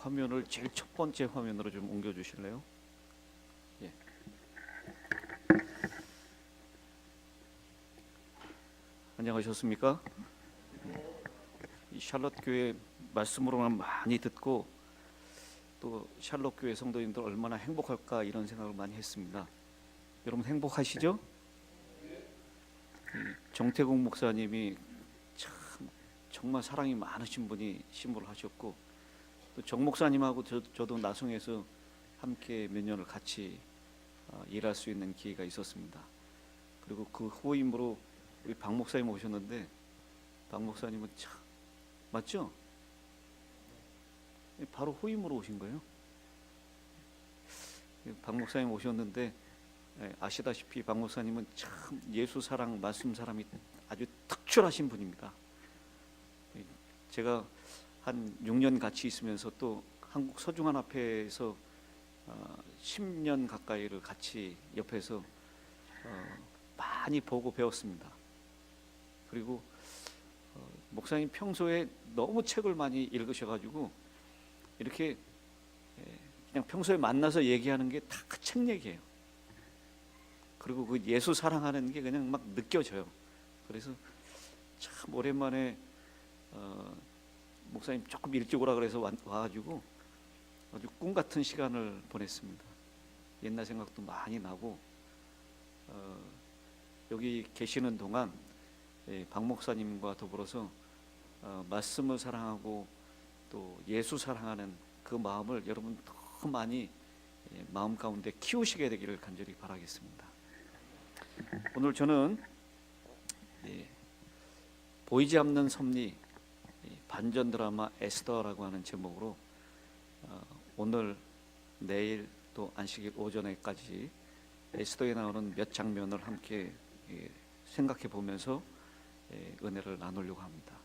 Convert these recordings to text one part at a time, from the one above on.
화면을 제일 첫 번째 화면으로 좀 옮겨 주실래요? 예. 안녕하셨습니까? 이 샬롯 교회 말씀으로만 많이 듣고 또 샬롯 교회 성도님들 얼마나 행복할까 이런 생각을 많이 했습니다. 여러분 행복하시죠? 정태국 목사님이 참 정말 사랑이 많으신 분이 신부를 하셨고 또 정 목사님하고 저도 나송에서 함께 몇 년을 같이 일할 수 있는 기회가 있었습니다. 그리고 그 후임으로 우리 박 목사님 오셨는데 박 목사님은 참 맞죠? 바로 후임으로 오신 거예요. 박 목사님 오셨는데 아시다시피 박 목사님은 참 예수 사랑 말씀 사람이 아주 특출하신 분입니다. 제가 한 6년 같이 있으면서 또 한국 서중환합회에서 10년 가까이를 같이 옆에서 많이 보고 배웠습니다. 그리고 목사님 평소에 너무 책을 많이 읽으셔가지고 이렇게 그냥 평소에 만나서 얘기하는 게 다 그 책 얘기예요. 그리고 그 예수 사랑하는 게 그냥 막 느껴져요. 그래서 참 오랜만에 목사님 조금 일찍 오라 그래서 와가지고 아주 꿈 같은 시간을 보냈습니다. 옛날 생각도 많이 나고 여기 계시는 동안 박 목사님과 더불어서 말씀을 사랑하고 또 예수 사랑하는 그 마음을 여러분 더 많이 마음 가운데 키우시게 되기를 간절히 바라겠습니다. 오늘 저는 보이지 않는 섭리 반전 드라마 에스더라고 하는 제목으로 오늘 내일 또 안식일 오전에까지 에스더에 나오는 몇 장면을 함께 생각해 보면서 은혜를 나누려고 합니다.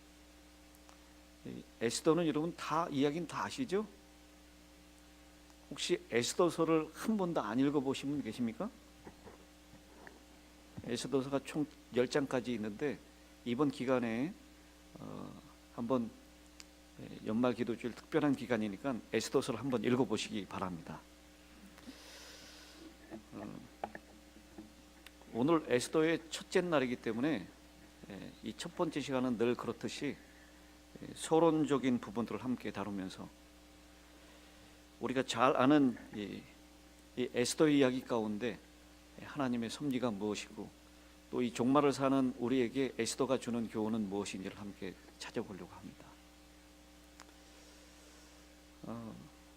에스더는 여러분 다 이야기는 다 아시죠? 혹시 에스더서를 한 번도 안 읽어보신 분 계십니까? 에스더서가 총 10장까지 있는데 이번 기간에 한번 연말 기도주일 특별한 기간이니까 에스더서를 한번 읽어보시기 바랍니다. 오늘 에스더의 첫째 날이기 때문에 이 첫 번째 시간은 늘 그렇듯이 서론적인 부분들을 함께 다루면서 우리가 잘 아는 이 에스더의 이야기 가운데 하나님의 섭리가 무엇이고 또 이 종말을 사는 우리에게 에스더가 주는 교훈은 무엇인지를 함께 찾아보려고 합니다.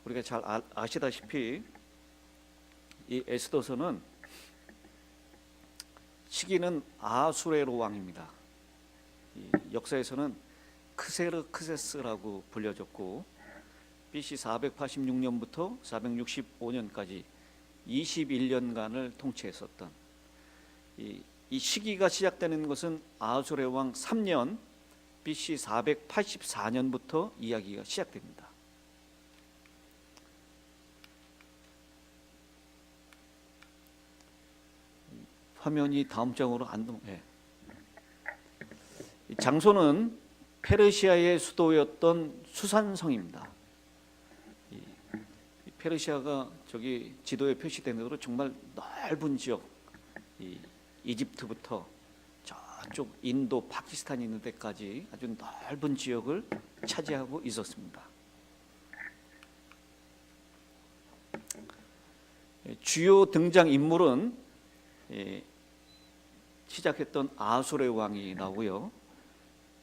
우리가 잘 아시다시피 이 에스더서는 시기는 아수에로 왕입니다. 이 역사에서는 크세르크세스라고 불려졌고 BC 486년부터 465년까지 21년간을 통치했었던 이 시기가 시작되는 것은 아수르 왕 3년 BC 484년부터 이야기가 시작됩니다. 화면이 다음 장으로 장소는 페르시아의 수도였던 수산성입니다. 페르시아가 저기 지도에 표시된 대로 정말 넓은 지역, 이집트부터 저쪽 인도, 파키스탄 있는 데까지 아주 넓은 지역을 차지하고 있었습니다. 주요 등장 인물은 시작했던 아수르 왕이 나오고요.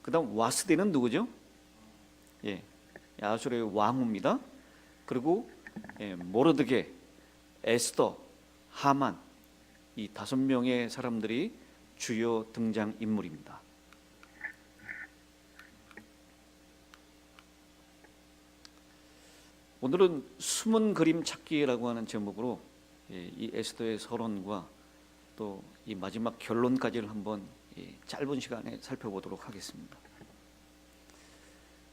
그다음 와스디는 누구죠? 아수르의 왕후입니다. 그리고 모르드게, 에스더, 하만 이 5명의 사람들이 주요 등장 인물입니다. 오늘은 숨은 그림 찾기라고 하는 제목으로 이 에스더의 서론과 또 이 마지막 결론까지를 한번 짧은 시간에 살펴보도록 하겠습니다.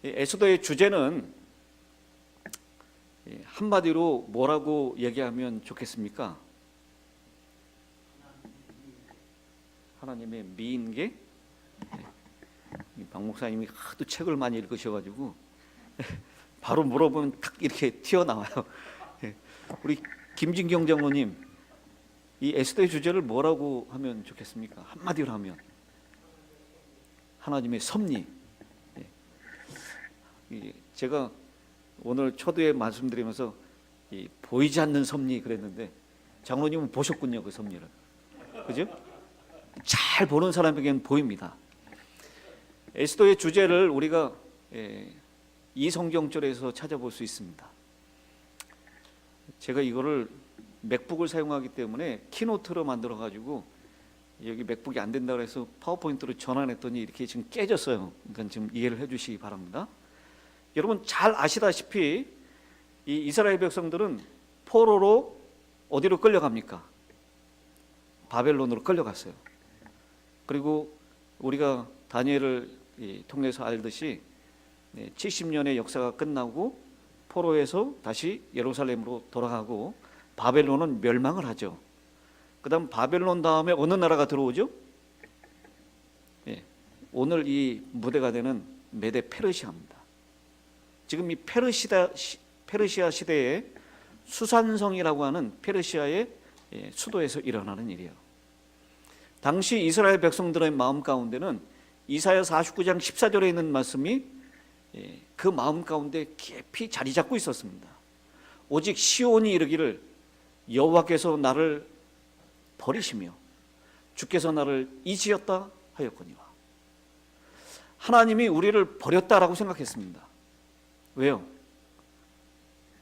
에스더의 주제는 한마디로 뭐라고 얘기하면 좋겠습니까? 하나님의 미인계? 박 목사님이 하도 책을 많이 읽으셔가지고 바로 물어보면 탁 이렇게 튀어나와요. 예. 우리 김진경 장로님, 이 에스더의 주제를 뭐라고 하면 좋겠습니까? 한마디로 하면 하나님의 섭리. 제가 오늘 초두에 말씀드리면서 보이지 않는 섭리 그랬는데 장로님은 보셨군요, 그 섭리를. 그죠? 잘 보는 사람에게는 보입니다. 에스더의 주제를 우리가 이 성경절에서 찾아볼 수 있습니다. 제가 이거를 맥북을 사용하기 때문에 키노트로 만들어 가지고 여기 맥북이 안 된다고 해서 파워포인트로 전환했더니 이렇게 지금 깨졌어요. 그러니까 지금 이해를 해주시기 바랍니다. 여러분 잘 아시다시피 이 이스라엘 백성들은 포로로 어디로 끌려갑니까? 바벨론으로 끌려갔어요. 그리고 우리가 다니엘을 통해서 알듯이 70년의 역사가 끝나고 포로에서 다시 예루살렘으로 돌아가고 바벨론은 멸망을 하죠. 그 다음 바벨론 다음에 어느 나라가 들어오죠? 오늘 이 무대가 되는 메데 페르시아입니다. 지금 이 페르시아 시대에 수산성이라고 하는 페르시아의 수도에서 일어나는 일이에요. 당시 이스라엘 백성들의 마음 가운데는 이사야 49장 14절에 있는 말씀이 그 마음 가운데 깊이 자리 잡고 있었습니다. 오직 시온이 이르기를 여호와께서 나를 버리시며 주께서 나를 잊으셨다 하였거니와. 하나님이 우리를 버렸다라고 생각했습니다. 왜요?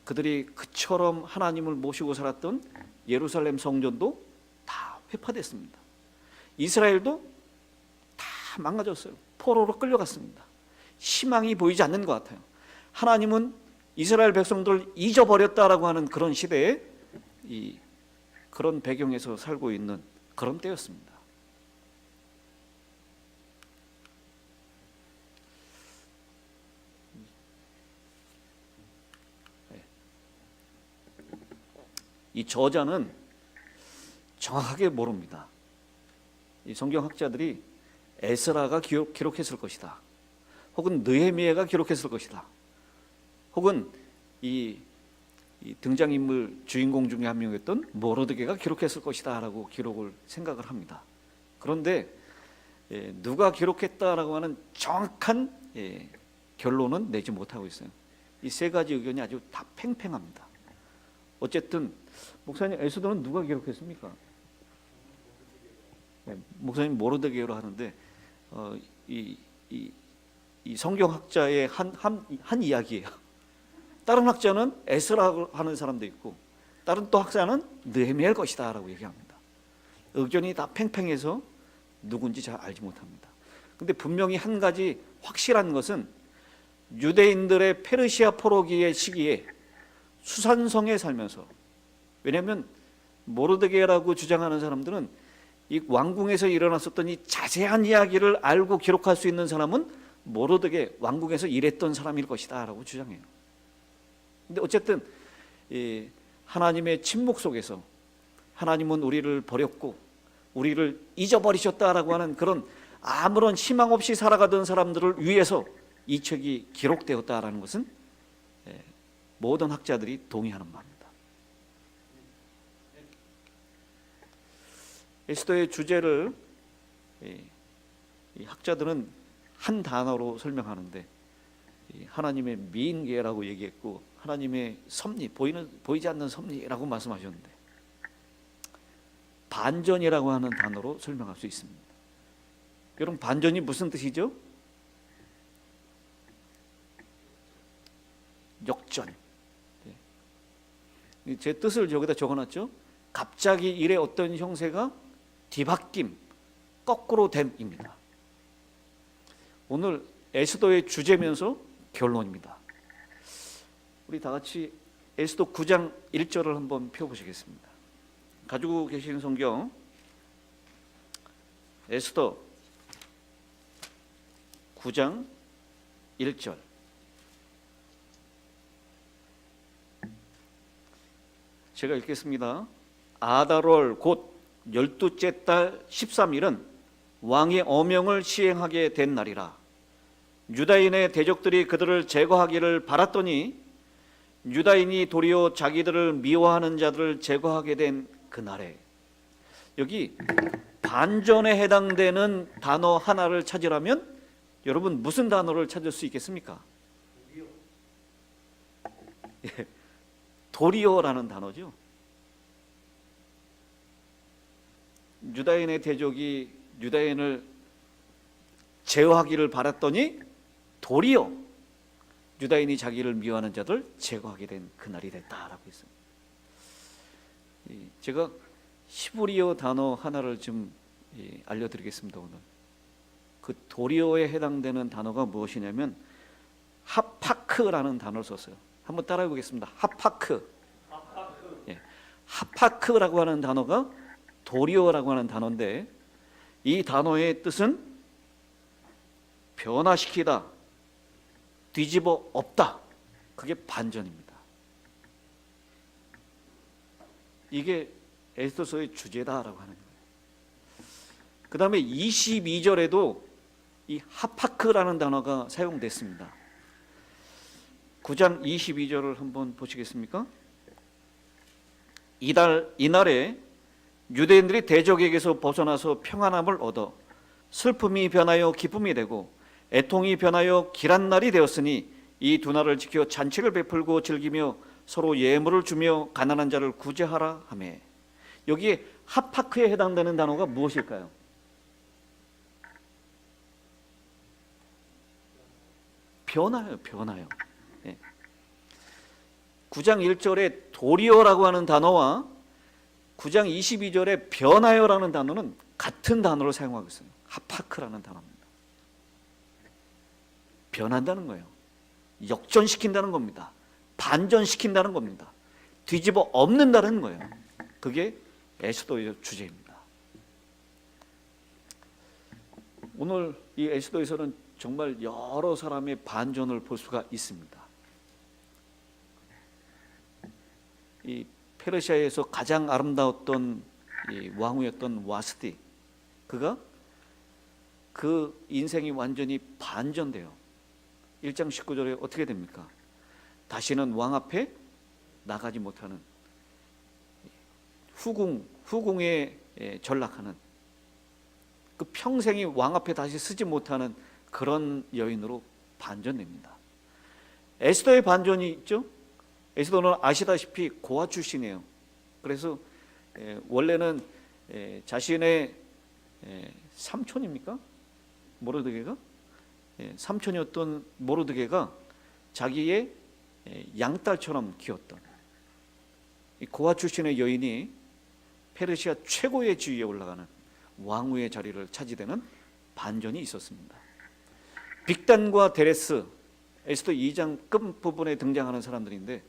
그들이 그처럼 하나님을 모시고 살았던 예루살렘 성전도 다 회파됐습니다. 이스라엘도 다 망가졌어요. 포로로 끌려갔습니다. 희망이 보이지 않는 것 같아요. 하나님은 이스라엘 백성들을 잊어버렸다라고 하는 그런 시대에 그런 배경에서 살고 있는 그런 때였습니다. 이 저자는 정확하게 모릅니다. 이 성경학자들이 에스라가 기록했을 것이다, 혹은 느헤미야가 기록했을 것이다, 혹은 이 등장인물 주인공 중에 한 명이었던 모르드게가 기록했을 것이다 라고 기록을 생각을 합니다. 그런데 누가 기록했다라고 하는 정확한 결론은 내지 못하고 있어요. 이 세 가지 의견이 아주 다 팽팽합니다. 어쨌든 목사님, 에스더는 누가 기록했습니까? 목사님 모르드게로 하는데 이 성경학자의 한 이야기예요. 다른 학자는 에스라고 하는 사람도 있고 다른 또 학자는 느헤미야일 것이다 라고 얘기합니다. 의견이 다 팽팽해서 누군지 잘 알지 못합니다. 근데 분명히 한 가지 확실한 것은 유대인들의 페르시아 포로기의 시기에 수산성에 살면서, 왜냐하면 모르드게라고 주장하는 사람들은 이 왕궁에서 일어났었던 이 자세한 이야기를 알고 기록할 수 있는 사람은 모르드게 왕궁에서 일했던 사람일 것이다 라고 주장해요. 근데 어쨌든 하나님의 침묵 속에서 하나님은 우리를 버렸고 우리를 잊어버리셨다라고 하는 그런 아무런 희망 없이 살아가던 사람들을 위해서 이 책이 기록되었다라는 것은 모든 학자들이 동의하는 바입니다. 에스더의 주제를 이 학자들은 한 단어로 설명하는데 하나님의 미인계라고 얘기했고 하나님의 섭리, 보이지 않는 섭리라고 말씀하셨는데 반전이라고 하는 단어로 설명할 수 있습니다. 여러분, 반전이 무슨 뜻이죠? 역전. 제 뜻을 여기다 적어놨죠. 갑자기 일의 어떤 형세가 뒤바뀜, 거꾸로 됨입니다. 오늘 에스더의 주제면서 결론입니다. 우리 다 같이 에스더 9장 1절을 한번 펴보시겠습니다. 가지고 계신 성경 에스더 9장 1절. 제가 읽겠습니다. 아달월 곧 12째 달 13일은 왕의 어명을 시행하게 된 날이라. 유다인의 대적들이 그들을 제거하기를 바랐더니 유다인이 도리어 자기들을 미워하는 자들을 제거하게 된 그날에, 여기 반전에 해당되는 단어 하나를 찾으라면 여러분 무슨 단어를 찾을 수 있겠습니까? 예, 도리어라는 단어죠. 유다인의 대적이 유다인을 제어하기를 바랐더니 도리어 유다인이 자기를 미워하는 자들 제거하게 된 그날이 됐다라고 했습니다. 제가 히브리어 단어 하나를 좀 알려드리겠습니다. 오늘 그 도리어에 해당되는 단어가 무엇이냐면 하파크라는 단어를 썼어요. 한번 따라해 보겠습니다. 하파크. 예, 하파크라고 하는 단어가 도리어라고 하는 단어인데, 이 단어의 뜻은 변화시키다, 뒤집어 엎다. 그게 반전입니다. 이게 에스더서의 주제다라고 하는 거예요. 그 다음에 22절에도 이 하파크라는 단어가 사용됐습니다. 9장 22절을 한번 보시겠습니까? 이날에 유대인들이 대적에게서 벗어나서 평안함을 얻어 슬픔이 변하여 기쁨이 되고 애통이 변하여 길한 날이 되었으니 이 두 날을 지켜 잔치를 베풀고 즐기며 서로 예물을 주며 가난한 자를 구제하라 하며, 여기에 하파크에 해당되는 단어가 무엇일까요? 변화요. 예. 9장 1절에 도리어라고 하는 단어와 9장 22절에 변하여라는 단어는 같은 단어를 사용하고 있어요. 하파크라는 단어입니다. 변한다는 거예요. 역전시킨다는 겁니다. 반전시킨다는 겁니다. 뒤집어 엎는다는 거예요. 그게 에스더의 주제입니다. 오늘 이 에스더에서는 정말 여러 사람의 반전을 볼 수가 있습니다. 이 페르시아에서 가장 아름다웠던 이 왕후였던 와스티, 그가 그 인생이 완전히 반전돼요. 1장 19절에 어떻게 됩니까? 다시는 왕 앞에 나가지 못하는 후궁에 전락하는, 그 평생이 왕 앞에 다시 서지 못하는 그런 여인으로 반전됩니다. 에스더의 반전이 있죠. 에스더는 아시다시피 고아 출신이에요. 그래서 원래는 자신의 삼촌입니까? 모르드게가? 삼촌이었던 모르드게가 자기의 양딸처럼 키웠던 이 고아 출신의 여인이 페르시아 최고의 지위에 올라가는 왕후의 자리를 차지되는 반전이 있었습니다. 빅단과 데레스, 에스더 2장 끝부분에 등장하는 사람들인데,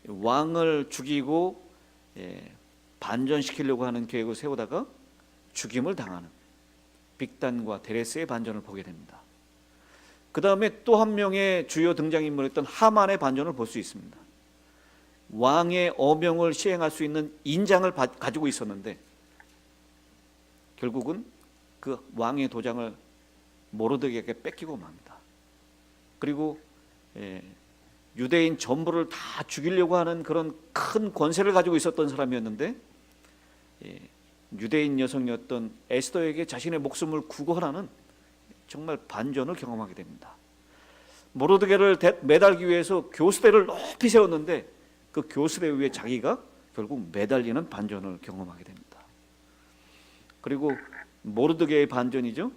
왕을 죽이고 반전시키려고 하는 계획을 세우다가 죽임을 당하는 빅단과 데레스의 반전을 보게 됩니다. 그 다음에 또 한 명의 주요 등장인물이었던 하만의 반전을 볼 수 있습니다. 왕의 어명을 시행할 수 있는 인장을 가지고 있었는데 결국은 그 왕의 도장을 모르드게에게 뺏기고 맙니다. 그리고 유대인 전부를 다 죽이려고 하는 그런 큰 권세를 가지고 있었던 사람이었는데, 유대인 여성이었던 에스더에게 자신의 목숨을 구걸하는 정말 반전을 경험하게 됩니다. 모르드게를 매달기 위해서 교수대를 높이 세웠는데 그 교수대 위에 자기가 결국 매달리는 반전을 경험하게 됩니다. 그리고 모르드게의 반전이죠.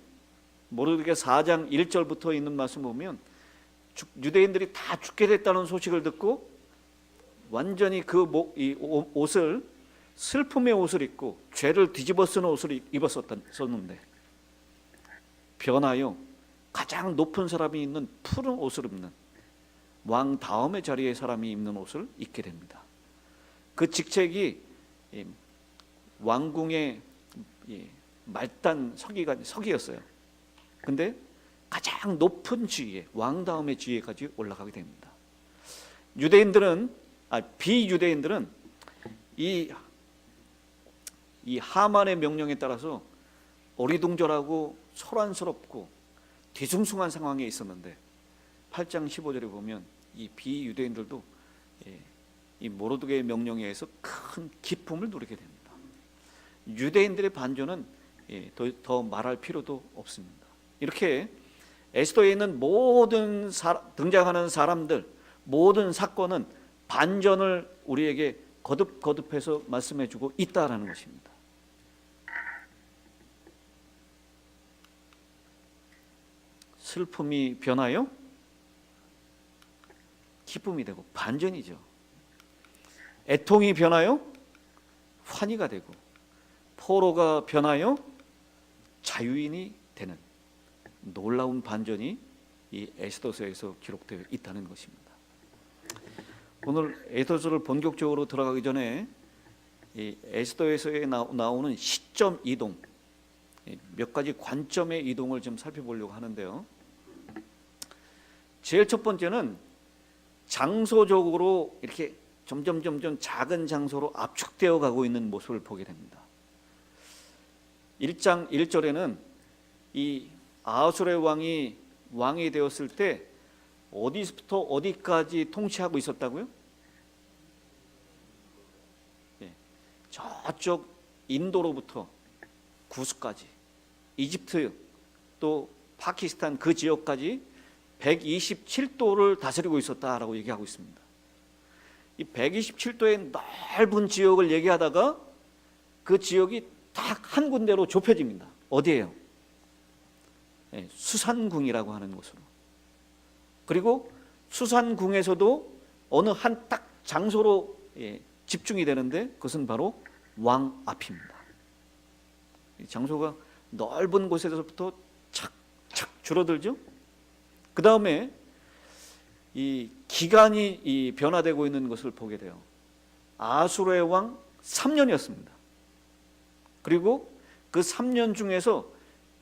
모르드게 4장 1절부터 있는 말씀 보면 유대인들이 다 죽게 됐다는 소식을 듣고 완전히 이 옷을, 슬픔의 옷을 입고 죄를 뒤집어 쓰는 옷을 입었었는데 변하여 가장 높은 사람이 입는 푸른 옷을 입는, 왕 다음의 자리의 사람이 입는 옷을 입게 됩니다. 그 직책이 왕궁의 말단 서기였어요. 근데 가장 높은 지위에, 왕 다음의 지위까지 올라가게 됩니다. 비유대인들은 이 하만의 명령에 따라서 어리둥절하고 소란스럽고 뒤숭숭한 상황에 있었는데 8장 15절에 보면 이 비유대인들도 이 모르드게의 명령에 의해서 큰 기쁨을 누리게 됩니다. 유대인들의 반전은 더 말할 필요도 없습니다. 이렇게 에스더에 있는 모든 등장하는 사람들, 모든 사건은 반전을 우리에게 거듭거듭해서 말씀해주고 있다라는 것입니다. 슬픔이 변하여 기쁨이 되고 반전이죠. 애통이 변하여 환희가 되고 포로가 변하여 자유인이 되는 놀라운 반전이 이 에스더서에서 기록되어 있다는 것입니다. 오늘 에스더서를 본격적으로 들어가기 전에 이 에스더에서 나오는 시점 이동, 몇 가지 관점의 이동을 좀 살펴보려고 하는데요. 제일 첫 번째는 장소적으로 이렇게 점점 작은 장소로 압축되어 가고 있는 모습을 보게 됩니다. 1장 1절에는 이 아하수의 왕이 되었을 때 어디서부터 어디까지 통치하고 있었다고요? 저쪽 인도로부터 구스까지, 이집트 또 파키스탄 그 지역까지 127도를 다스리고 있었다라고 얘기하고 있습니다. 이 127도의 넓은 지역을 얘기하다가 그 지역이 딱 한 군데로 좁혀집니다. 어디예요? 수산궁이라고 하는 곳으로. 그리고 수산궁에서도 어느 한 딱 장소로 집중이 되는데 그것은 바로 왕 앞입니다. 장소가 넓은 곳에서부터 착착 줄어들죠. 그 다음에 이 기간이 변화되고 있는 것을 보게 돼요. 아수르의 왕 3년이었습니다. 그리고 그 3년 중에서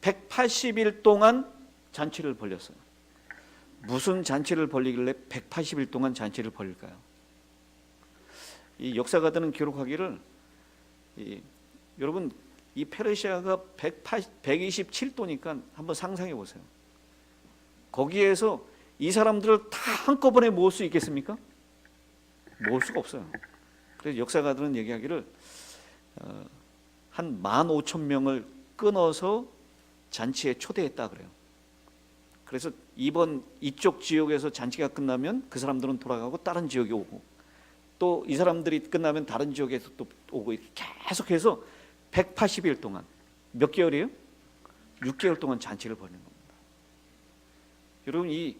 180일 동안 잔치를 벌렸어요. 무슨 잔치를 벌리길래 180일 동안 잔치를 벌릴까요? 이 역사가들은 기록하기를 여러분 이 페르시아가 127도니까 한번 상상해 보세요. 거기에서 이 사람들을 다 한꺼번에 모을 수 있겠습니까? 모을 수가 없어요. 그래서 역사가들은 얘기하기를 한 15,000명을 끊어서 잔치에 초대했다 그래요. 그래서 이쪽 지역에서 잔치가 끝나면 그 사람들은 돌아가고 다른 지역에 오고 또 이 사람들이 끝나면 다른 지역에서 또 오고 이렇게 계속해서 180일 동안 몇 개월이에요? 6개월 동안 잔치를 벌이는 겁니다. 여러분 이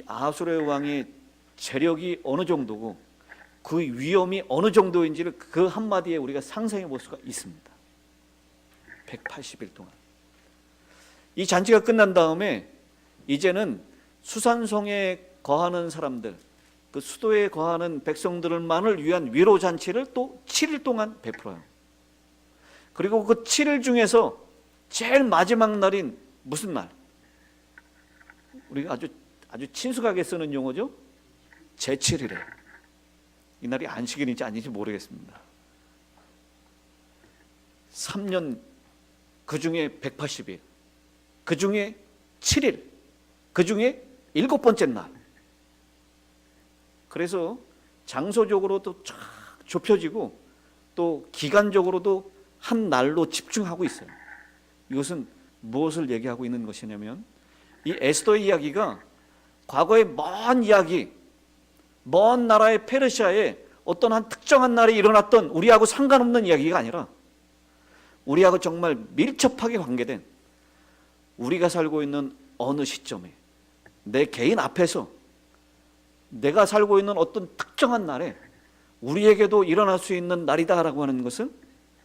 아하수르의 왕의 재력이 어느 정도고 그 위험이 어느 정도인지를 그 한마디에 우리가 상상해 볼 수가 있습니다. 180일 동안. 이 잔치가 끝난 다음에 이제는 수산성에 거하는 사람들, 그 수도에 거하는 백성들만을 위한 위로 잔치를 또 7일 동안 베풀어요. 그리고 그 7일 중에서 제일 마지막 날인 무슨 날? 우리가 아주 친숙하게 쓰는 용어죠. 제7일에. 이 날이 안식일인지 아닌지 모르겠습니다. 3년 그 중에 180일, 그 중에 7일, 그 중에 7번째 날. 그래서 장소적으로도 쫙 좁혀지고 또 기간적으로도 한 날로 집중하고 있어요. 이것은 무엇을 얘기하고 있는 것이냐면 이 에스더의 이야기가 과거의 먼 이야기, 먼 나라의 페르시아에 어떤 한 특정한 날에 일어났던 우리하고 상관없는 이야기가 아니라 우리하고 정말 밀접하게 관계된 우리가 살고 있는 어느 시점에 내 개인 앞에서 내가 살고 있는 어떤 특정한 날에 우리에게도 일어날 수 있는 날이다라고 하는 것은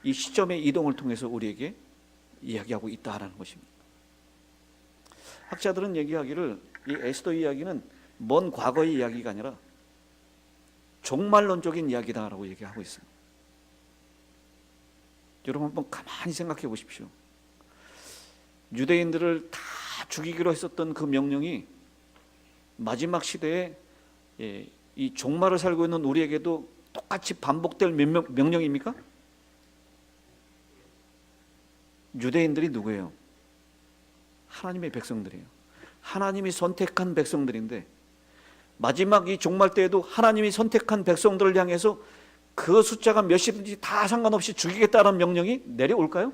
이 시점의 이동을 통해서 우리에게 이야기하고 있다라는 것입니다. 학자들은 얘기하기를 이 에스더 이야기는 먼 과거의 이야기가 아니라 종말론적인 이야기다라고 얘기하고 있습니다. 여러분 한번 가만히 생각해 보십시오. 유대인들을 다 죽이기로 했었던 그 명령이 마지막 시대에 이 종말을 살고 있는 우리에게도 똑같이 반복될 명령입니까? 유대인들이 누구예요? 하나님의 백성들이에요. 하나님이 선택한 백성들인데 마지막 이 종말 때에도 하나님이 선택한 백성들을 향해서 그 숫자가 몇이든지 다 상관없이 죽이겠다는 명령이 내려올까요?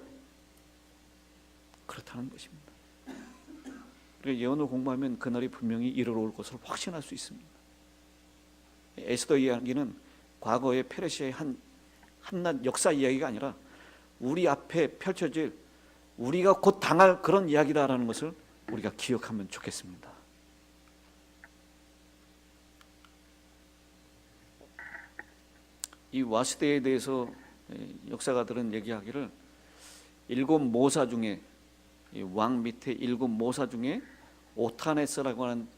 그렇다는 것입니다. 우리가 예언을 공부하면 그날이 분명히 이르러올 것을 확신할 수 있습니다. 에스더 이야기는 과거의 페르시아의 한낱 역사 이야기가 아니라 우리 앞에 펼쳐질, 우리가 곧 당할 그런 이야기다라는 것을 우리가 기억하면 좋겠습니다. 이 와스대에 대해서 역사가들은 얘기하기를 7 모사 중에, 왕 밑에 7 모사 중에 오타네스라고 하는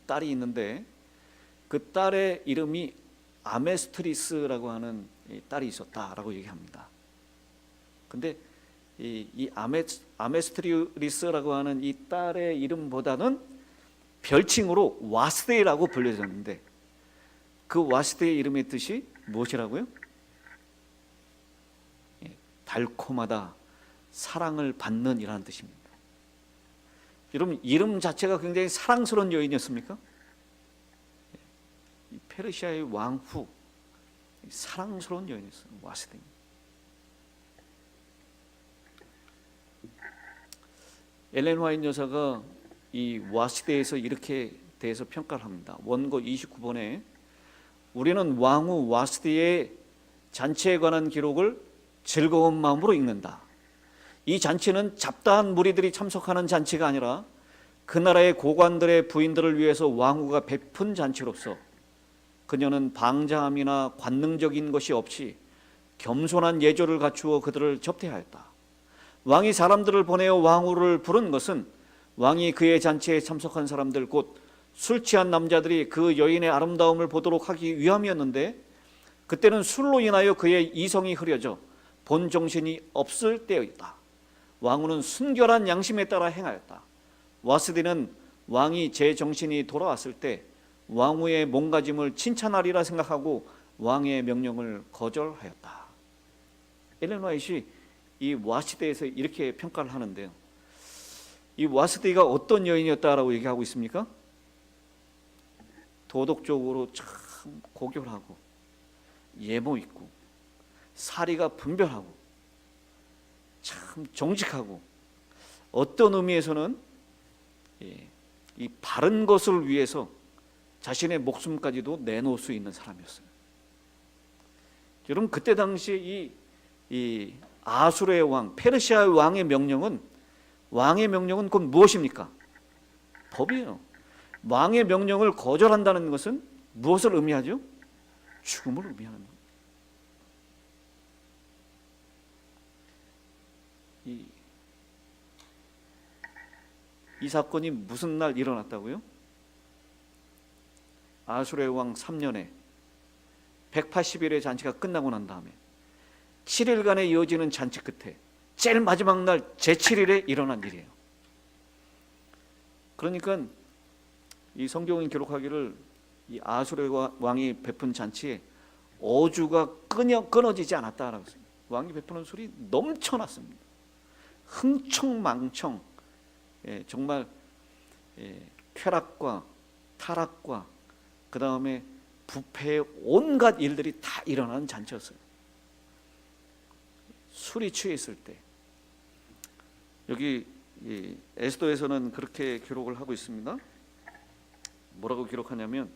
딸이 있는데 그 딸의 이름이 아메스트리스라고 하는 딸이 있었다라고 얘기합니다. 근데 이 아메스트리스라고 하는 이 딸의 이름보다는 별칭으로 와스데이라고 불려졌는데 그 와스데이의 이름의 뜻이 무엇이라고요? 달콤하다, 사랑을 받는 이라는 뜻입니다. 여러분, 이름 자체가 굉장히 사랑스러운 여인이었습니까? 페르시아의 왕후, 사랑스러운 여인이었어요. 와스데이. 엘렌 화이트 여사가 이 와스데이에서 이렇게 대해서 평가를 합니다. 원고 29번에 우리는 왕후 와스데이의 잔치에 관한 기록을 즐거운 마음으로 읽는다. 이 잔치는 잡다한 무리들이 참석하는 잔치가 아니라 그 나라의 고관들의 부인들을 위해서 왕후가 베푼 잔치로서 그녀는 방자함이나 관능적인 것이 없이 겸손한 예조를 갖추어 그들을 접대하였다. 왕이 사람들을 보내어 왕후를 부른 것은 왕이 그의 잔치에 참석한 사람들 곧 술 취한 남자들이 그 여인의 아름다움을 보도록 하기 위함이었는데 그때는 술로 인하여 그의 이성이 흐려져 본 정신이 없을 때였다. 왕후는 순결한 양심에 따라 행하였다. 와스디는 왕이 제 정신이 돌아왔을 때 왕후의 몸가짐을 칭찬하리라 생각하고 왕의 명령을 거절하였다. 엘렌 화이트이 이 와스디에서 이렇게 평가를 하는데요. 이 와스디가 어떤 여인이었다라고 얘기하고 있습니까? 도덕적으로 참 고결하고 예모 있고 사리가 분별하고 참 정직하고 어떤 의미에서는 이 바른 것을 위해서 자신의 목숨까지도 내놓을 수 있는 사람이었어요. 여러분, 그때 당시 이 아수르의 왕, 페르시아의 왕의 명령은 곧 무엇입니까? 법이에요. 왕의 명령을 거절한다는 것은 무엇을 의미하죠? 죽음을 의미하는 거예요. 이 사건이 무슨 날 일어났다고요? 아수르의 왕 3년에 180일의 잔치가 끝나고 난 다음에 7일간의 이어지는 잔치 끝에 제일 마지막 날 제7일에 일어난 일이에요. 그러니까 이 성경은 기록하기를 이 아수르의 왕이 베푼 잔치에 어주가 끊어지지 않았다라고 했습니다. 왕이 베푸는 술이 넘쳐났습니다. 흥청망청, 정말 쾌락과 타락과 그 다음에 부패의 온갖 일들이 다 일어나는 잔치였어요. 술이 취해 있을 때 여기 에스더에서는 그렇게 기록을 하고 있습니다. 뭐라고 기록하냐면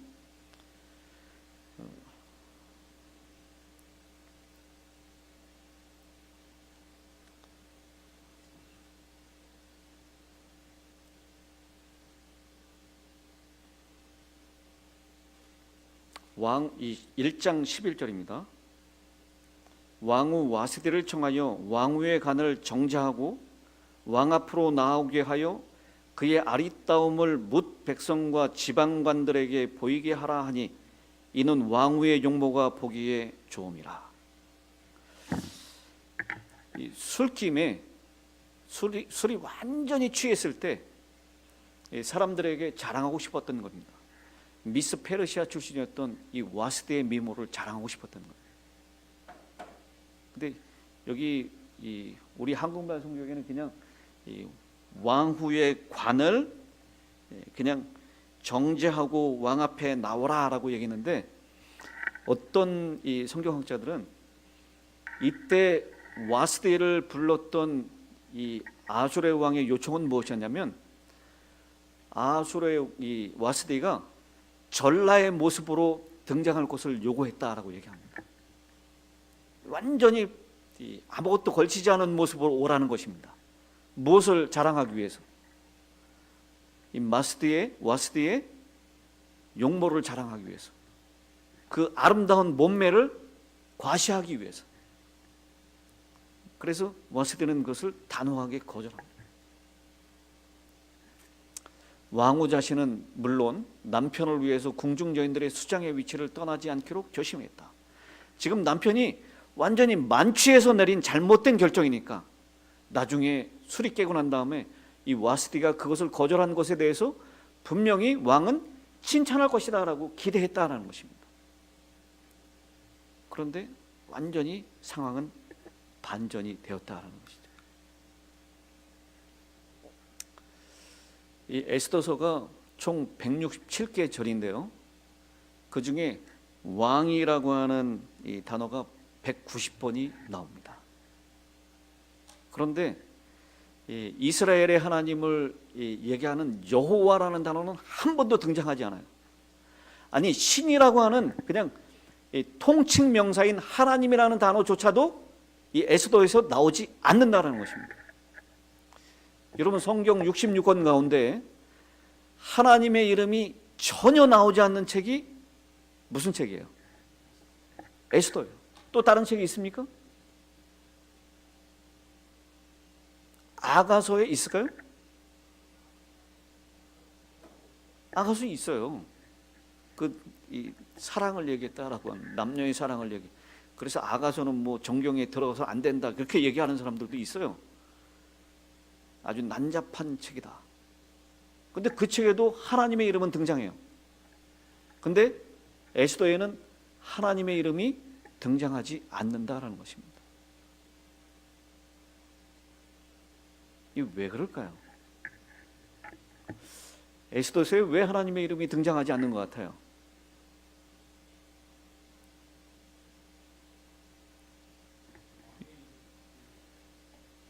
왕 1장 11절입니다. 왕후 와스디를 청하여 왕후의 간을 정죄하고 왕 앞으로 나오게 하여 그의 아리따움을 뭇 백성과 지방관들에게 보이게 하라 하니 이는 왕후의 용모가 보기에 좋음이라. 이 술김에 술이 완전히 취했을 때 사람들에게 자랑하고 싶었던 겁니다. 미스 페르시아 출신이었던 이 와스디의 미모를 자랑하고 싶었던 거예요. 근데 여기 우리 한국말 성경에는 그냥 이 왕후의 관을 그냥 정죄하고 왕 앞에 나오라라고 얘기했는데, 어떤 이 성경학자들은 이때 와스디를 불렀던 이 아수르의 왕의 요청은 무엇이었냐면, 아수르의 이 와스디가 전라의 모습으로 등장할 것을 요구했다라고 얘기합니다. 완전히 아무것도 걸치지 않은 모습으로 오라는 것입니다. 무엇을 자랑하기 위해서? 이 와스디의 용모를 자랑하기 위해서, 그 아름다운 몸매를 과시하기 위해서. 그래서 와스디는 그것을 단호하게 거절합니다. 왕후 자신은 물론 남편을 위해서 궁중 여인들의 수장의 위치를 떠나지 않기로 결심했다. 지금 남편이 완전히 만취해서 내린 잘못된 결정이니까 나중에 술이 깨고 난 다음에 이 와스디가 그것을 거절한 것에 대해서 분명히 왕은 칭찬할 것이다 라고 기대했다는 것입니다. 그런데 완전히 상황은 반전이 되었다는 것이죠. 이 에스더서가 총 167개 절인데요, 그 중에 왕이라고 하는 이 단어가 190번이 나옵니다. 그런데 이 이스라엘의 하나님을 얘기하는 여호와라는 단어는 한 번도 등장하지 않아요. 아니, 신이라고 하는 그냥 통칭 명사인 하나님이라는 단어조차도 이 에스더에서 나오지 않는다는 것입니다. 여러분, 성경 66권 가운데 하나님의 이름이 전혀 나오지 않는 책이 무슨 책이에요? 에스더예요. 또 다른 책이 있습니까? 아가서에 있을까요? 아가서에 있어요. 이 사랑을 얘기했다라고 하는, 남녀의 사랑을 얘기. 그래서 아가서는 뭐 정경에 들어가서 안 된다 그렇게 얘기하는 사람들도 있어요. 아주 난잡한 책이다. 근데 그 책에도 하나님의 이름은 등장해요. 근데 에스더에는 하나님의 이름이 등장하지 않는다라는 것입니다. 이게 왜 그럴까요? 에스더서에 왜 하나님의 이름이 등장하지 않는 것 같아요?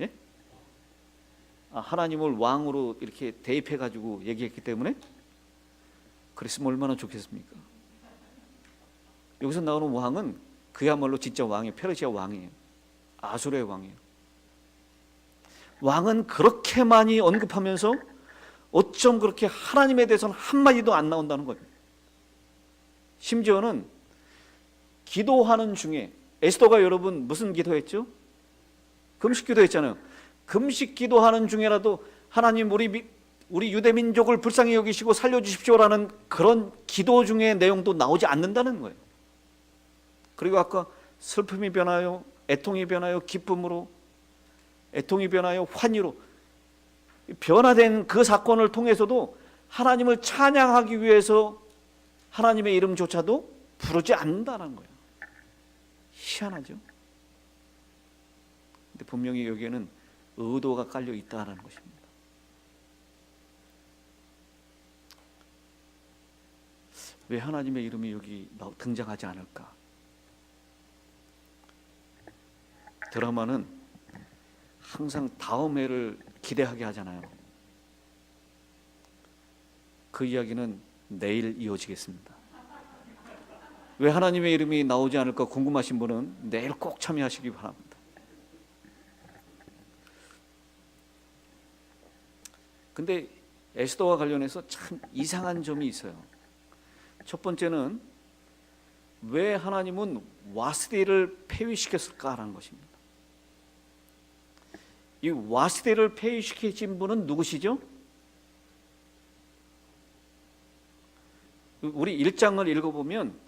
예? 하나님을 왕으로 이렇게 대입해가지고 얘기했기 때문에? 그랬으면 얼마나 좋겠습니까? 여기서 나오는 왕은 그야말로 진짜 왕이에요. 페르시아 왕이에요. 아수르의 왕이에요. 왕은 그렇게 많이 언급하면서 어쩜 그렇게 하나님에 대해서는 한마디도 안 나온다는 거예요. 심지어는 기도하는 중에, 에스더가 여러분 무슨 기도했죠? 금식 기도했잖아요. 금식 기도하는 중에라도 하나님, 우리 유대 민족을 불쌍히 여기시고 살려주십시오라는 그런 기도 중에 내용도 나오지 않는다는 거예요. 그리고 아까 슬픔이 변하여 애통이 변하여 기쁨으로, 애통이 변하여 환희로 변화된 그 사건을 통해서도 하나님을 찬양하기 위해서 하나님의 이름조차도 부르지 않는다는 거예요. 희한하죠? 근데 분명히 여기에는 의도가 깔려 있다는 것입니다. 왜 하나님의 이름이 여기 등장하지 않을까? 드라마는 항상 다음 회를 기대하게 하잖아요. 그 이야기는 내일 이어지겠습니다. 왜 하나님의 이름이 나오지 않을까 궁금하신 분은 내일 꼭 참여하시기 바랍니다. 근데 에스더와 관련해서 참 이상한 점이 있어요. 첫 번째는 왜 하나님은 와스디를 폐위시켰을까라는 것입니다. 이 와스디를 폐위시키신 분은 누구시죠? 우리 1장을 읽어보면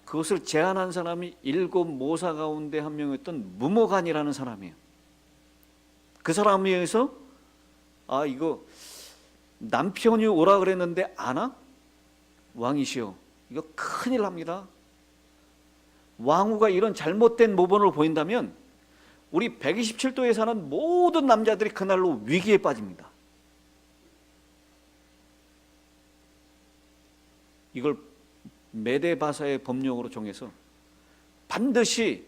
그것을 제안한 사람이 7 모사 가운데 한 명이었던 무모간이라는 사람이에요. 그 사람에 의해서 이거 남편이 오라 그랬는데 안 와? 왕이시여, 이거 큰일 납니다. 왕후가 이런 잘못된 모범을 보인다면 우리 127도에 사는 모든 남자들이 그날로 위기에 빠집니다. 이걸 메데바사의 법령으로 정해서 반드시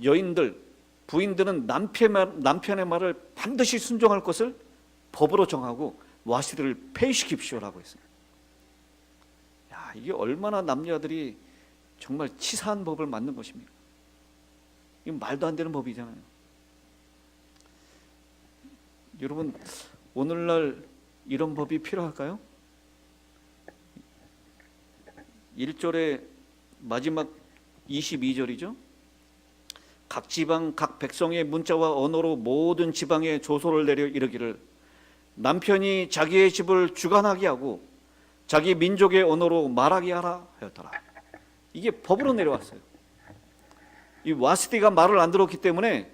여인들, 부인들은 남편의 말을 반드시 순종할 것을 법으로 정하고 와시들을 폐위시킵시오라고 했습니다. 야, 이게 얼마나 남녀들이 정말 치사한 법을 만든 것입니까? 이건 말도 안 되는 법이잖아요. 여러분, 오늘날 이런 법이 필요할까요? 1절의 마지막 22절이죠. 각 지방 각 백성의 문자와 언어로 모든 지방에 조소를 내려 이르기를 남편이 자기의 집을 주관하게 하고 자기 민족의 언어로 말하게 하라 하였더라. 이게 법으로 내려왔어요. 이 와스디가 말을 안 들었기 때문에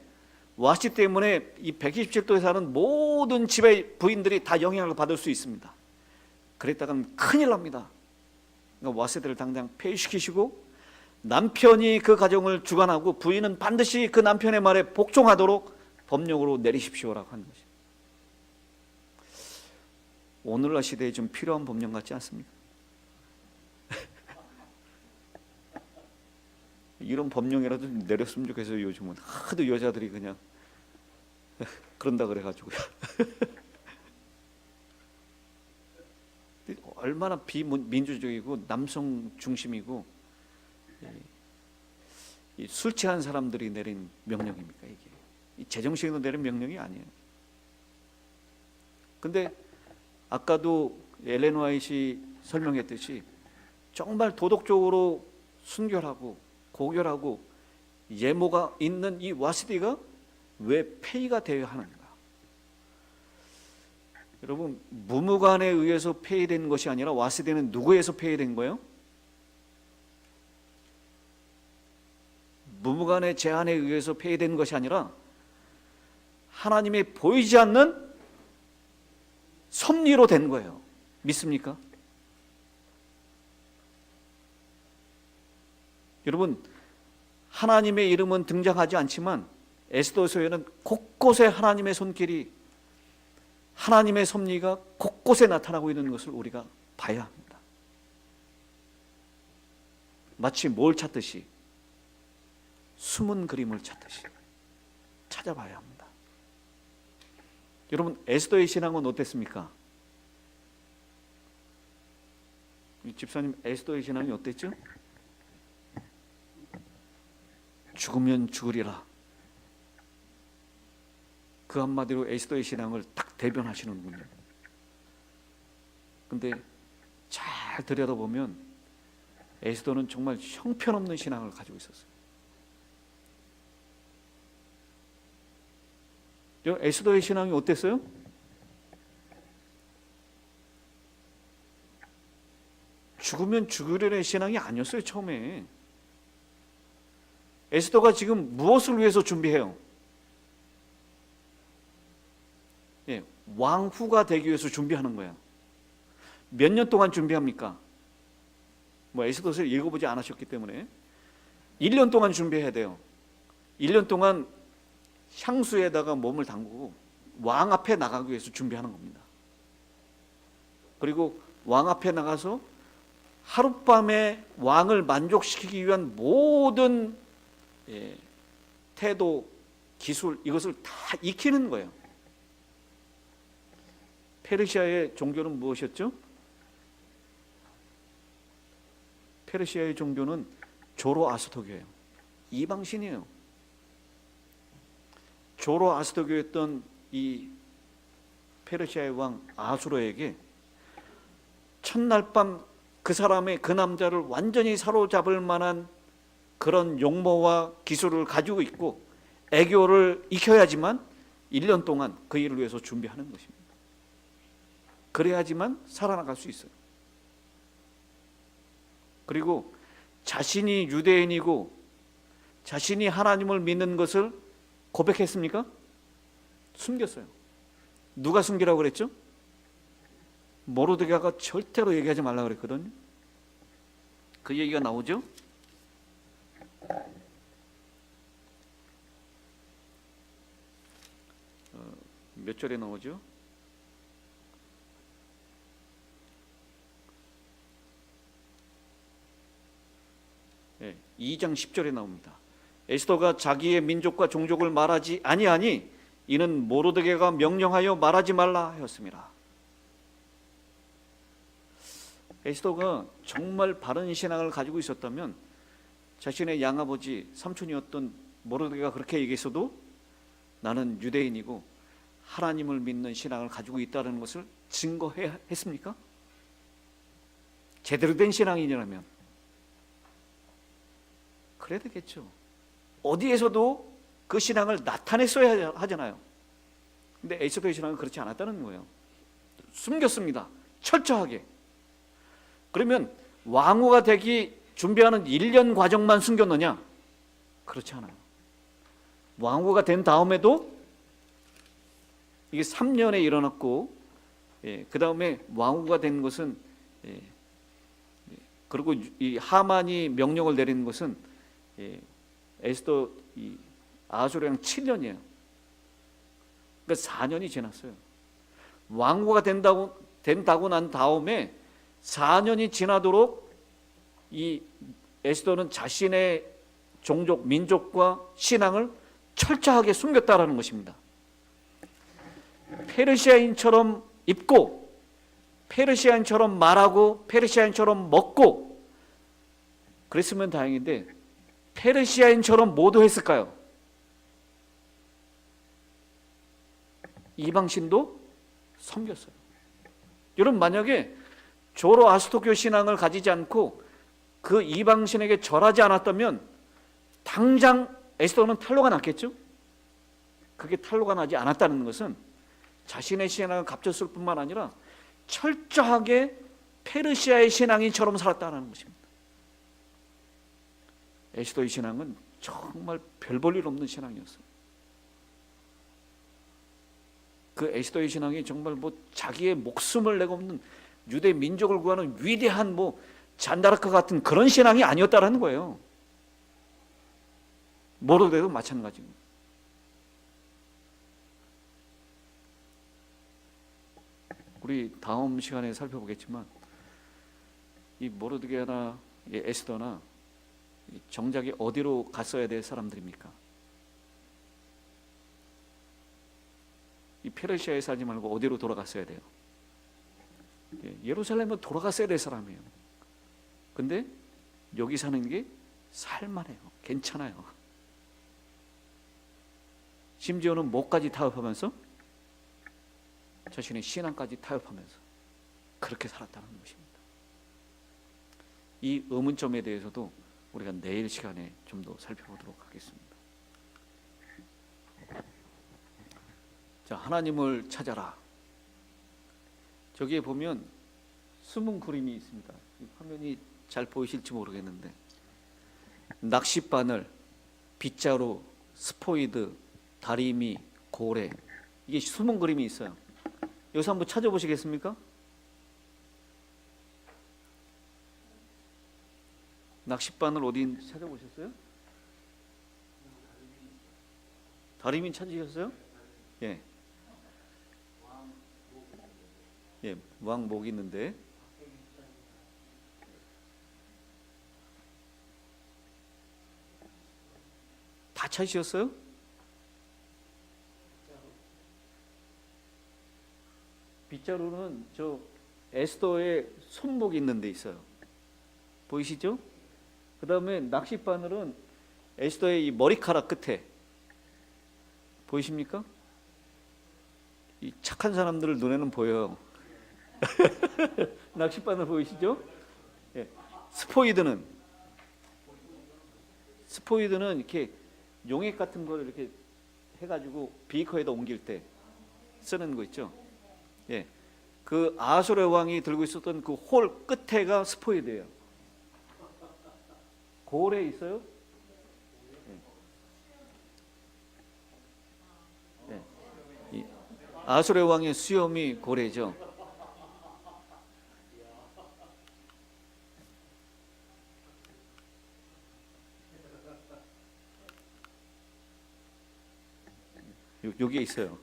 와시 때문에 이 127도에 사는 모든 집의 부인들이 다 영향을 받을 수 있습니다. 그랬다간 큰일 납니다. 그러니까 와스디를 당장 폐위시키시고 남편이 그 가정을 주관하고 부인은 반드시 그 남편의 말에 복종하도록 법령으로 내리십시오라고 하는 것입니다. 오늘날 시대에 좀 필요한 법령 같지 않습니까? 이런 법령이라도 내렸으면 좋겠어요. 요즘은 하도 여자들이 그냥 그런다 그래가지고요. 얼마나 비민주적이고 남성 중심이고 술 취한 사람들이 내린 명령입니까? 이게 제정신으로 내린 명령이 아니에요. 근데 아까도 엘렌 화이트이 설명했듯이 정말 도덕적으로 순결하고 고결하고 예모가 있는 이 와시디가 왜 폐위가 되어야 하는가? 여러분, 무무관에 의해서 폐위된 것이 아니라 와시디는 누구에 의해서 폐위된 거예요? 무무관의 제안에 의해서 폐위된 것이 아니라 하나님의 보이지 않는 섭리로 된 거예요. 믿습니까? 여러분, 하나님의 이름은 등장하지 않지만 에스더서에는 곳곳에 하나님의 손길이, 하나님의 섭리가 곳곳에 나타나고 있는 것을 우리가 봐야 합니다. 마치 뭘 찾듯이, 숨은 그림을 찾듯이 찾아봐야 합니다. 여러분, 에스더의 신앙은 어땠습니까? 집사님, 에스더의 신앙이 어땠죠? 죽으면 죽으리라. 그 한마디로 에스더의 신앙을 딱 대변하시는군요. 근데 잘 들여다보면 에스더는 정말 형편없는 신앙을 가지고 있었어요. 에스더의 신앙이 어땠어요? 죽으면 죽으려는 신앙이 아니었어요. 처음에 에스더가 지금 무엇을 위해서 준비해요? 왕후가 되기 위해서 준비하는 거예요. 몇 년 동안 준비합니까? 에스더서를 읽어보지 않으셨기 때문에 1년 동안 준비해야 돼요. 1년 동안 향수에다가 몸을 담그고 왕 앞에 나가기 위해서 준비하는 겁니다. 그리고 왕 앞에 나가서 하룻밤에 왕을 만족시키기 위한 모든 태도, 기술, 이것을 다 익히는 거예요. 페르시아의 종교는 무엇이었죠? 페르시아의 종교는 조로아스터교예요. 이방신이에요. 조로아스터교였던 이 페르시아의 왕 아수르에게 첫날 밤 그 사람의, 그 남자를 완전히 사로잡을 만한 그런 용모와 기술을 가지고 있고 애교를 익혀야지만 1년 동안 그 일을 위해서 준비하는 것입니다. 그래야지만 살아나갈 수 있어요. 그리고 자신이 유대인이고 자신이 하나님을 믿는 것을 고백했습니까? 숨겼어요. 누가 숨기라고 그랬죠? 모르드게가 절대로 얘기하지 말라고 그랬거든요. 그 얘기가 나오죠? 몇 절에 나오죠? 2장 10절에 나옵니다. 에스더가 자기의 민족과 종족을 말하지 아니하니 이는 모르드게가 명령하여 말하지 말라 하였습니다. 에스더가 정말 바른 신앙을 가지고 있었다면 자신의 양아버지 삼촌이었던 모르드게가 그렇게 얘기했어도 나는 유대인이고 하나님을 믿는 신앙을 가지고 있다는 것을 증거해야 했습니까? 제대로 된 신앙이라면 그래야 되겠죠. 어디에서도 그 신앙을 나타냈어야 하잖아요. 근데 에스더의 신앙은 그렇지 않았다는 거예요. 숨겼습니다. 철저하게. 그러면 왕후가 되기 준비하는 1년 과정만 숨겼느냐? 그렇지 않아요. 왕후가 된 다음에도 이게 3년에 일어났고, 그 다음에 왕후가 된 것은, 그리고 이 하만이 명령을 내리는 것은 에스더 아수르랑 7년이에요. 그러니까 4년이 지났어요. 왕후가 된다고 난 다음에 4년이 지나도록 이 에스더는 자신의 종족, 민족과 신앙을 철저하게 숨겼다라는 것입니다. 페르시아인처럼 입고, 페르시아인처럼 말하고, 페르시아인처럼 먹고 그랬으면 다행인데 페르시아인처럼 모두 했을까요? 이방신도 섬겼어요. 여러분, 만약에 조로아스토교 신앙을 가지지 않고 그 이방신에게 절하지 않았다면 당장 에스더는 탈로가 났겠죠? 그게 탈로가 나지 않았다는 것은 자신의 신앙을 갖췄을 뿐만 아니라 철저하게 페르시아의 신앙인처럼 살았다는 것입니다. 에스더의 신앙은 정말 별 볼 일 없는 신앙이었어요. 그 에스더의 신앙이 정말 자기의 목숨을 내걸는 유대 민족을 구하는 위대한 잔다르크 같은 그런 신앙이 아니었다라는 거예요. 모르드게도 마찬가지고. 우리 다음 시간에 살펴보겠지만 이 모르드게나 에스더나 정작이 어디로 갔어야 될 사람들입니까? 이 페르시아에 살지 말고 어디로 돌아갔어야 돼요? 예루살렘으로 돌아갔어야 될 사람이에요. 근데 여기 사는 게 살만해요. 괜찮아요. 심지어는 뭐까지 타협하면서 자신의 신앙까지 타협하면서 그렇게 살았다는 것입니다. 이 의문점에 대해서도 우리가 내일 시간에 좀 더 살펴보도록 하겠습니다. 자, 하나님을 찾아라. 저기에 보면 숨은 그림이 있습니다. 화면이 잘 보이실지 모르겠는데 낚싯바늘, 빗자루, 스포이드, 다리미, 고래, 이게 숨은 그림이 있어요. 여기서 한번 찾아보시겠습니까? 낚싯바늘 어디 찾아보셨어요? 다리미 찾으셨어요? 예. 예, 왕목 있는데 다 찾으셨어요? 빗자루는 저 에스더의 손목이 있는 데 있어요. 보이시죠? 그 다음에 낚싯바늘은 에스더의 이 머리카락 끝에 보이십니까? 이 착한 사람들 눈에는 보여요. 낚싯바늘 보이시죠? 예. 스포이드는 이렇게 용액 같은 걸 이렇게 해가지고 비커에다 옮길 때 쓰는 거 있죠? 예. 그 아수르 왕이 들고 있었던 그 홀 끝에가 스포이드예요. 고래 있어요? 예. 예. 아수르 왕의 수염이 고래죠. 여기에 있어요.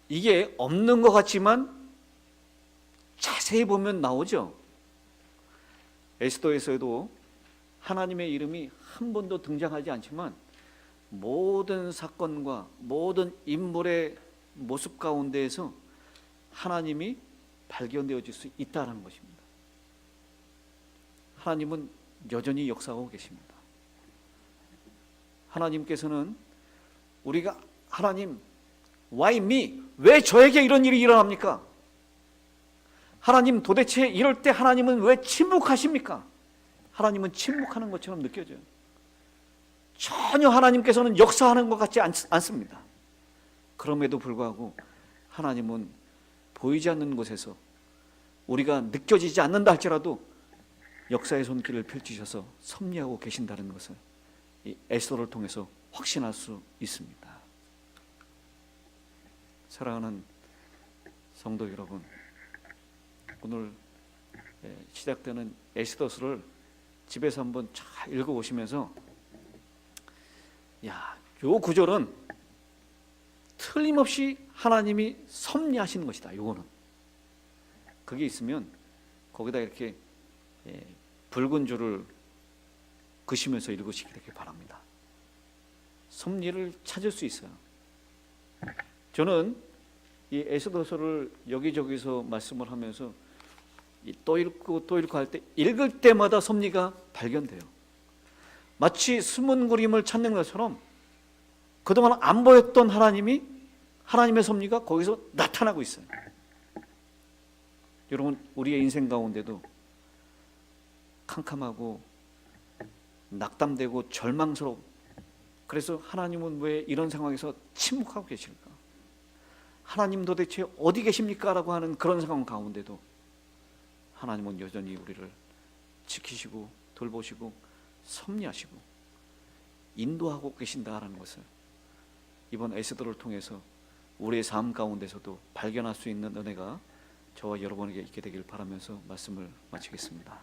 이게 없는 것 같지만 자세히 보면 나오죠. 에스더에서도 하나님의 이름이 한 번도 등장하지 않지만 모든 사건과 모든 인물의 모습 가운데에서 하나님이 발견되어질 수 있다는 것입니다. 하나님은 여전히 역사하고 계십니다. 하나님께서는 우리가 하나님, why me? 왜 저에게 이런 일이 일어납니까? 하나님, 도대체 이럴 때 하나님은 왜 침묵하십니까? 하나님은 침묵하는 것처럼 느껴져요. 전혀 하나님께서는 역사하는 것 같지 않습니다. 그럼에도 불구하고 하나님은 보이지 않는 곳에서 우리가 느껴지지 않는다 할지라도 역사의 손길을 펼치셔서 섭리하고 계신다는 것을 이 에스더를 통해서 확신할 수 있습니다. 사랑하는 성도 여러분, 오늘 시작되는 에스더서를 집에서 한번 잘 읽어보시면서 요 구절은 틀림없이 하나님이 섭리하시는 것이다. 요거는 그게 있으면 거기다 이렇게 붉은 줄을 그시면서 읽으시기 바랍니다. 섭리를 찾을 수 있어요. 저는 이 에스더서를 여기저기서 말씀을 하면서 또 읽고 또 읽고 할 때 읽을 때마다 섭리가 발견돼요. 마치 숨은 그림을 찾는 것처럼 그동안 안 보였던 하나님의 섭리가 거기서 나타나고 있어요. 여러분, 우리의 인생 가운데도 캄캄하고 낙담되고 절망스럽고, 그래서 하나님은 왜 이런 상황에서 침묵하고 계실까? 하나님 도대체 어디 계십니까? 라고 하는 그런 상황 가운데도 하나님은 여전히 우리를 지키시고 돌보시고 섭리하시고 인도하고 계신다라는 것을 이번 에스더를 통해서 우리의 삶 가운데서도 발견할 수 있는 은혜가 저와 여러분에게 있게 되길 바라면서 말씀을 마치겠습니다.